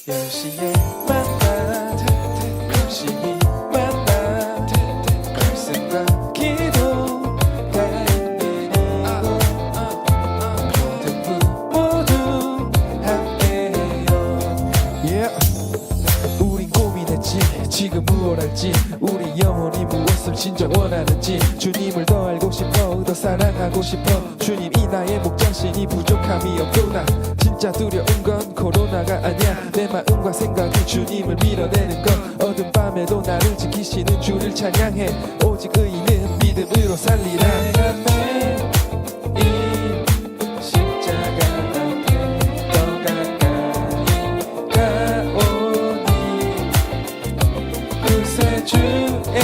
10시에 만나 열심히 만나 말씀과 기도가 있는 이곳 모두 함께해요. 우린 고민했지 지금 무엇 할지 우리 영혼이 무엇을 진짜 원하는지 주님을 더 알고 싶어 더 사랑하고 싶어 주님 이 나의 목장신이 부족함이 없구나 진짜 두려운 건 코로나가 아니야 내 마음과 생각이 주님을 밀어내는 건 어두운 밤에도 나를 지키시는 주를 찬양해 오직 의인은 믿음으로 살리라 내가 매일 십자가 앞에 더 가까이 가오니 구세주의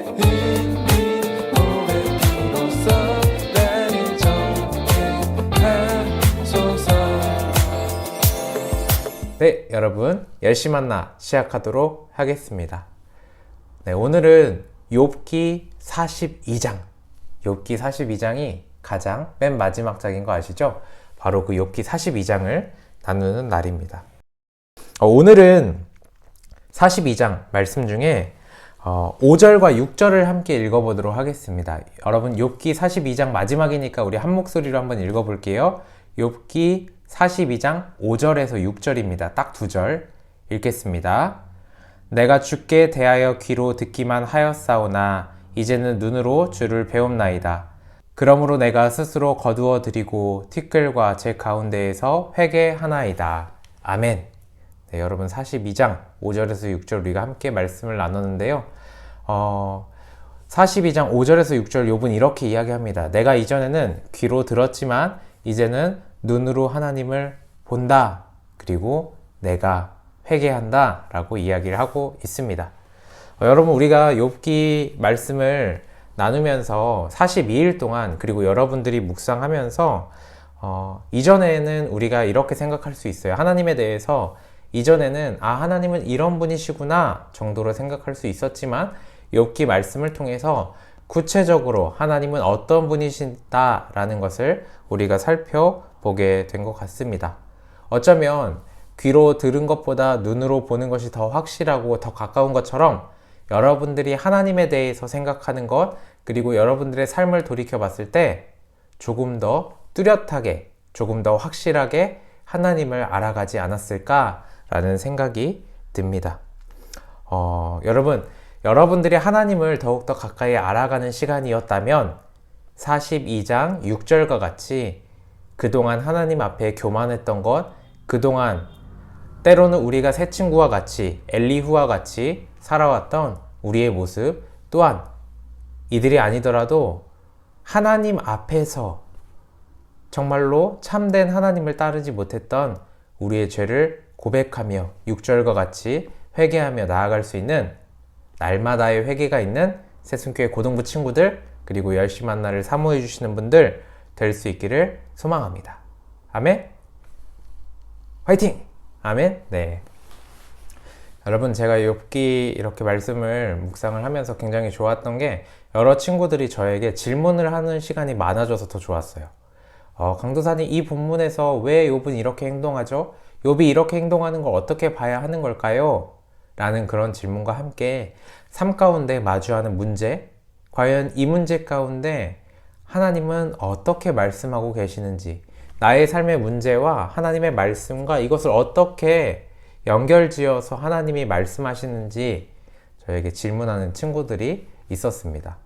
은민 오랜 피로써 나를 정죄하소서. 네, 여러분 열심히 만나 시작하도록 하겠습니다. 네, 오늘은 욥기 42장 욥기 42장이 가장 맨 마지막 장인 거 아시죠? 바로 그 욥기 42장을 나누는 날입니다. 오늘은 42장 말씀 중에 5절과 6절을 함께 읽어보도록 하겠습니다. 여러분 욥기 42장 마지막이니까 우리 한 목소리로 한번 읽어볼게요. 욥기 42장 5절에서 6절입니다. 딱 2절 읽겠습니다. 내가 주께 대하여 귀로 듣기만 하였사오나 이제는 눈으로 주를 배움나이다. 그러므로 내가 스스로 거두어 드리고 티끌과 제 가운데에서 회개하나이다. 아멘. 네, 여러분 42장 5절에서 6절 우리가 함께 말씀을 나눴는데요. 42장 5절에서 6절 욥은 이렇게 이야기합니다. 내가 이전에는 귀로 들었지만 이제는 눈으로 하나님을 본다. 그리고 내가 회개한다 라고 이야기를 하고 있습니다. 여러분 우리가 욥기 말씀을 나누면서 42일 동안 그리고 여러분들이 묵상하면서 이전에는 우리가 이렇게 생각할 수 있어요. 하나님에 대해서 이전에는 하나님은 이런 분이시구나 정도로 생각할 수 있었지만 욥기 말씀을 통해서 구체적으로 하나님은 어떤 분이시다 라는 것을 우리가 살펴보게 된 것 같습니다. 어쩌면 귀로 들은 것보다 눈으로 보는 것이 더 확실하고 더 가까운 것처럼 여러분들이 하나님에 대해서 생각하는 것 그리고 여러분들의 삶을 돌이켜 봤을 때 조금 더 뚜렷하게 조금 더 확실하게 하나님을 알아가지 않았을까라는 생각이 듭니다. 여러분들이 하나님을 더욱더 가까이 알아가는 시간이었다면 42장 6절과 같이 그동안 하나님 앞에 교만했던 것, 그동안 때로는 우리가 새 친구와 같이 엘리후와 같이 살아왔던 우리의 모습 또한 이들이 아니더라도 하나님 앞에서 정말로 참된 하나님을 따르지 못했던 우리의 죄를 고백하며 6절과 같이 회개하며 나아갈 수 있는 날마다의 회개가 있는 새순교회 고등부 친구들 그리고 열심히 만나를 사모해 주시는 분들 될 수 있기를 소망합니다. 아멘? 화이팅! 아멘? 네. 여러분 제가 욥기 이렇게 말씀을 묵상을 하면서 굉장히 좋았던 게 여러 친구들이 저에게 질문을 하는 시간이 많아져서 더 좋았어요. 강도사님 이 본문에서 왜 욥은 이렇게 행동하죠? 욥이 이렇게 행동하는 걸 어떻게 봐야 하는 걸까요? 라는 그런 질문과 함께 삶 가운데 마주하는 문제, 과연 이 문제 가운데 하나님은 어떻게 말씀하고 계시는지, 나의 삶의 문제와 하나님의 말씀과 이것을 어떻게 연결지어서 하나님이 말씀하시는지 저에게 질문하는 친구들이 있었습니다.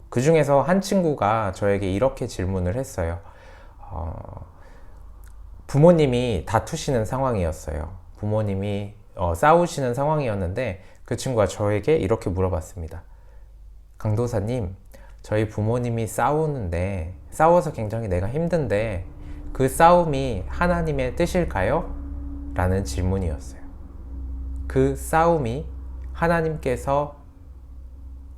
그 중에서 한 친구가 저에게 이렇게 질문을 했어요. 부모님이 다투시는 상황이었어요. 부모님이 싸우시는 상황이었는데 그 친구가 저에게 이렇게 물어봤습니다. 강도사님, 저희 부모님이 싸우는데 싸워서 굉장히 내가 힘든데 그 싸움이 하나님의 뜻일까요? 라는 질문이었어요. 그 싸움이 하나님께서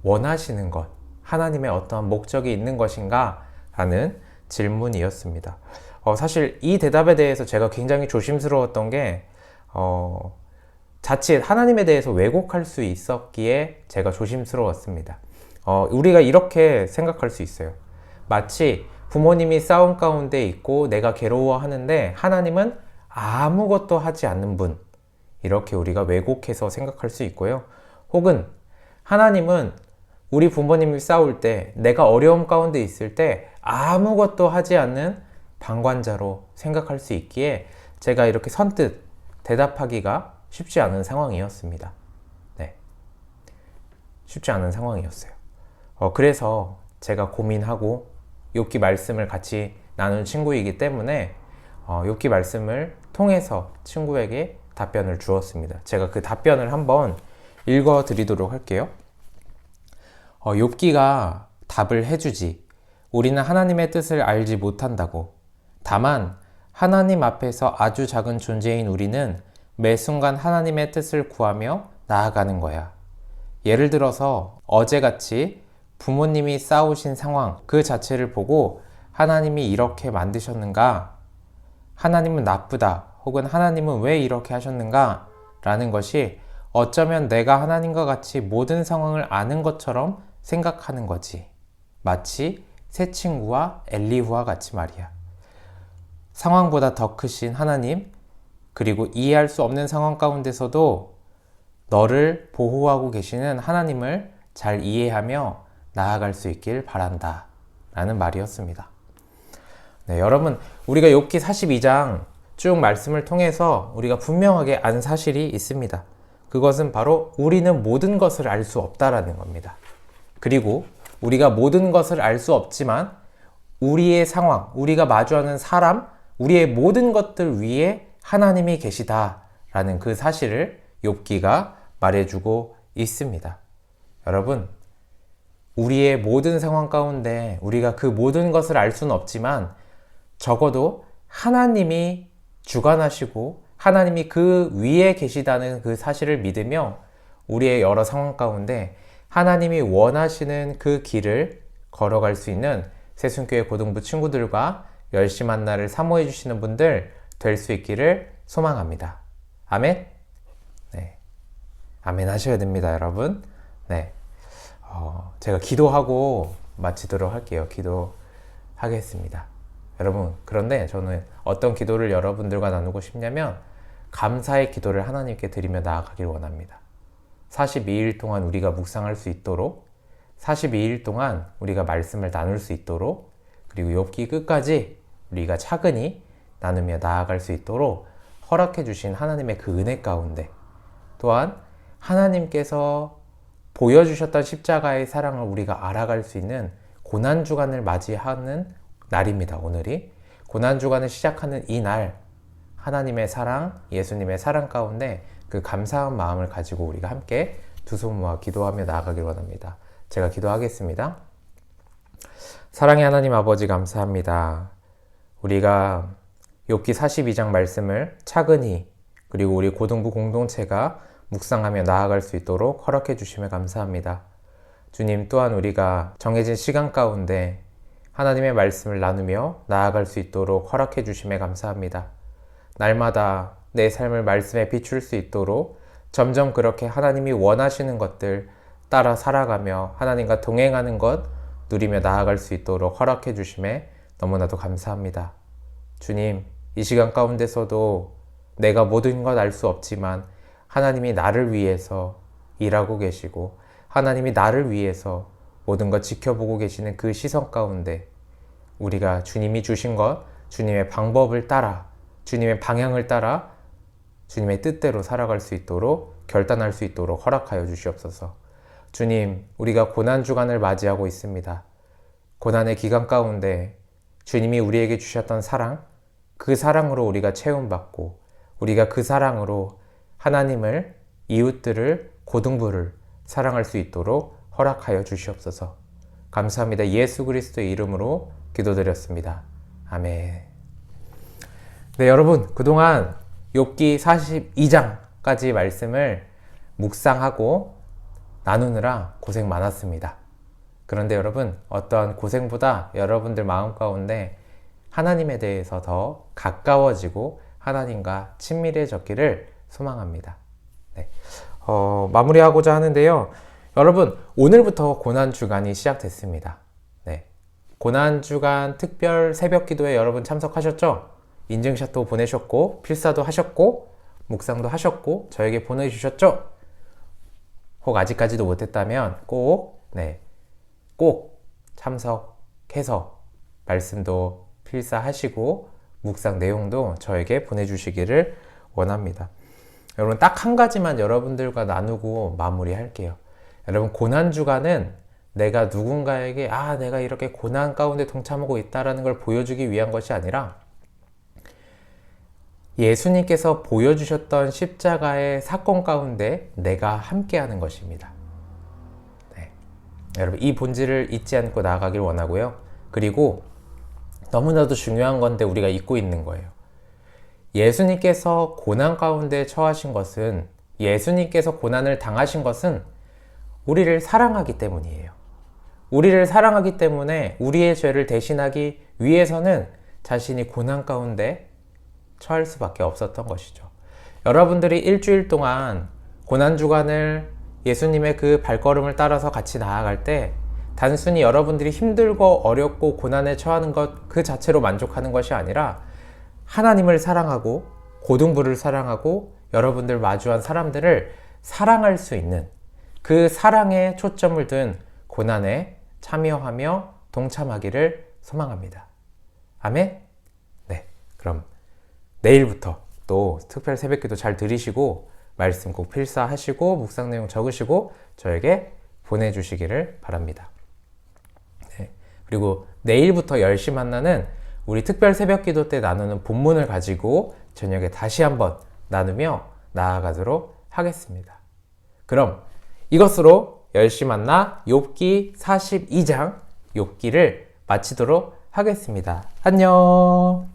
원하시는 것, 하나님의 어떠한 목적이 있는 것인가? 라는 질문이었습니다. 사실 이 대답에 대해서 제가 굉장히 조심스러웠던 게 자칫 하나님에 대해서 왜곡할 수 있었기에 제가 조심스러웠습니다. 우리가 이렇게 생각할 수 있어요. 마치 부모님이 싸움 가운데 있고 내가 괴로워하는데 하나님은 아무것도 하지 않는 분, 이렇게 우리가 왜곡해서 생각할 수 있고요. 혹은 하나님은 우리 부모님이 싸울 때, 내가 어려움 가운데 있을 때 아무것도 하지 않는 방관자로 생각할 수 있기에 제가 이렇게 선뜻 대답하기가 쉽지 않은 상황이었습니다. 네. 쉽지 않은 상황이었어요. 그래서 제가 고민하고 욥기 말씀을 같이 나눈 친구이기 때문에 욥기 말씀을 통해서 친구에게 답변을 주었습니다. 제가 그 답변을 한번 읽어 드리도록 할게요. 욥기가 답을 해주지. 우리는 하나님의 뜻을 알지 못한다고. 다만 하나님 앞에서 아주 작은 존재인 우리는 매 순간 하나님의 뜻을 구하며 나아가는 거야. 예를 들어서 어제같이 부모님이 싸우신 상황 그 자체를 보고 하나님이 이렇게 만드셨는가? 하나님은 나쁘다. 혹은 하나님은 왜 이렇게 하셨는가? 라는 것이 어쩌면 내가 하나님과 같이 모든 상황을 아는 것처럼 생각하는 거지. 마치 새 친구와 엘리후와 같이 말이야. 상황보다 더 크신 하나님, 그리고 이해할 수 없는 상황 가운데서도 너를 보호하고 계시는 하나님을 잘 이해하며 나아갈 수 있길 바란다. 라는 말이었습니다. 네, 여러분, 우리가 욥기 42장 쭉 말씀을 통해서 우리가 분명하게 안 사실이 있습니다. 그것은 바로 우리는 모든 것을 알 수 없다라는 겁니다. 그리고 우리가 모든 것을 알 수 없지만 우리의 상황, 우리가 마주하는 사람, 우리의 모든 것들 위에 하나님이 계시다라는 그 사실을 욥기가 말해주고 있습니다. 여러분, 우리의 모든 상황 가운데 우리가 그 모든 것을 알 수는 없지만 적어도 하나님이 주관하시고 하나님이 그 위에 계시다는 그 사실을 믿으며 우리의 여러 상황 가운데 하나님이 원하시는 그 길을 걸어갈 수 있는 새순교회 고등부 친구들과 열심한 나를 사모해 주시는 분들 될 수 있기를 소망합니다. 아멘? 네. 아멘 하셔야 됩니다, 여러분. 네. 제가 기도하고 마치도록 할게요. 기도하겠습니다. 여러분, 그런데 저는 어떤 기도를 여러분들과 나누고 싶냐면 감사의 기도를 하나님께 드리며 나아가길 원합니다. 42일 동안 우리가 묵상할 수 있도록, 42일 동안 우리가 말씀을 나눌 수 있도록, 그리고 욥기 끝까지 우리가 차근히 나누며 나아갈 수 있도록 허락해 주신 하나님의 그 은혜 가운데, 또한 하나님께서 보여주셨던 십자가의 사랑을 우리가 알아갈 수 있는 고난주간을 맞이하는 날입니다. 오늘이 고난주간을 시작하는 이 날, 하나님의 사랑, 예수님의 사랑 가운데 그 감사한 마음을 가지고 우리가 함께 두 손 모아 기도하며 나아가길 원합니다. 제가 기도하겠습니다. 사랑의 하나님 아버지, 감사합니다. 우리가 욥기 42장 말씀을 차근히, 그리고 우리 고등부 공동체가 묵상하며 나아갈 수 있도록 허락해 주시며 감사합니다. 주님, 또한 우리가 정해진 시간 가운데 하나님의 말씀을 나누며 나아갈 수 있도록 허락해 주시며 감사합니다. 날마다 내 삶을 말씀에 비출 수 있도록 점점 그렇게 하나님이 원하시는 것들 따라 살아가며 하나님과 동행하는 것 누리며 나아갈 수 있도록 허락해 주심에 너무나도 감사합니다. 주님, 이 시간 가운데서도 내가 모든 것 알 수 없지만 하나님이 나를 위해서 일하고 계시고 하나님이 나를 위해서 모든 것 지켜보고 계시는 그 시선 가운데 우리가 주님이 주신 것, 주님의 방법을 따라, 주님의 방향을 따라 주님의 뜻대로 살아갈 수 있도록, 결단할 수 있도록 허락하여 주시옵소서. 주님, 우리가 고난주간을 맞이하고 있습니다. 고난의 기간 가운데 주님이 우리에게 주셨던 사랑, 그 사랑으로 우리가 채움받고 우리가 그 사랑으로 하나님을, 이웃들을, 고등부를 사랑할 수 있도록 허락하여 주시옵소서. 감사합니다. 예수 그리스도의 이름으로 기도드렸습니다. 아멘. 네, 여러분, 그동안 욥기 42장까지 말씀을 묵상하고 나누느라 고생 많았습니다. 그런데 여러분, 어떠한 고생보다 여러분들 마음 가운데 하나님에 대해서 더 가까워지고 하나님과 친밀해졌기를 소망합니다. 네. 마무리하고자 하는데요. 여러분, 오늘부터 고난주간이 시작됐습니다. 네. 고난주간 특별 새벽 기도에 여러분 참석하셨죠? 인증샷도 보내셨고 필사도 하셨고 묵상도 하셨고 저에게 보내주셨죠? 혹 아직까지도 못했다면 꼭 참석해서 말씀도 필사하시고 묵상 내용도 저에게 보내주시기를 원합니다. 여러분, 딱 한 가지만 여러분들과 나누고 마무리할게요. 여러분, 고난주간은 내가 누군가에게 내가 이렇게 고난 가운데 동참하고 있다는 걸 보여주기 위한 것이 아니라 예수님께서 보여주셨던 십자가의 사건 가운데 내가 함께하는 것입니다. 네. 여러분, 이 본질을 잊지 않고 나아가길 원하고요. 그리고 너무나도 중요한 건데 우리가 잊고 있는 거예요. 예수님께서 고난 가운데 처하신 것은, 예수님께서 고난을 당하신 것은 우리를 사랑하기 때문이에요. 우리를 사랑하기 때문에 우리의 죄를 대신하기 위해서는 자신이 고난 가운데 처할 수밖에 없었던 것이죠. 여러분들이 일주일 동안 고난주간을 예수님의 그 발걸음을 따라서 같이 나아갈 때 단순히 여러분들이 힘들고 어렵고 고난에 처하는 것 그 자체로 만족하는 것이 아니라 하나님을 사랑하고 고등부를 사랑하고 여러분들 마주한 사람들을 사랑할 수 있는 그 사랑에 초점을 둔 고난에 참여하며 동참하기를 소망합니다. 아멘? 네, 그럼 내일부터 또 특별 새벽기도 잘 들으시고 말씀 꼭 필사하시고 묵상 내용 적으시고 저에게 보내주시기를 바랍니다. 네, 그리고 내일부터 10시 만나는 우리 특별 새벽기도 때 나누는 본문을 가지고 저녁에 다시 한번 나누며 나아가도록 하겠습니다. 그럼 이것으로 10시 만나 욥기 42장 욥기를 마치도록 하겠습니다. 안녕.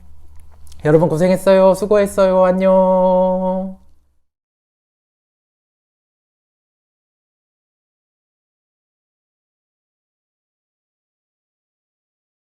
여러분 고생했어요. 수고했어요. 안녕.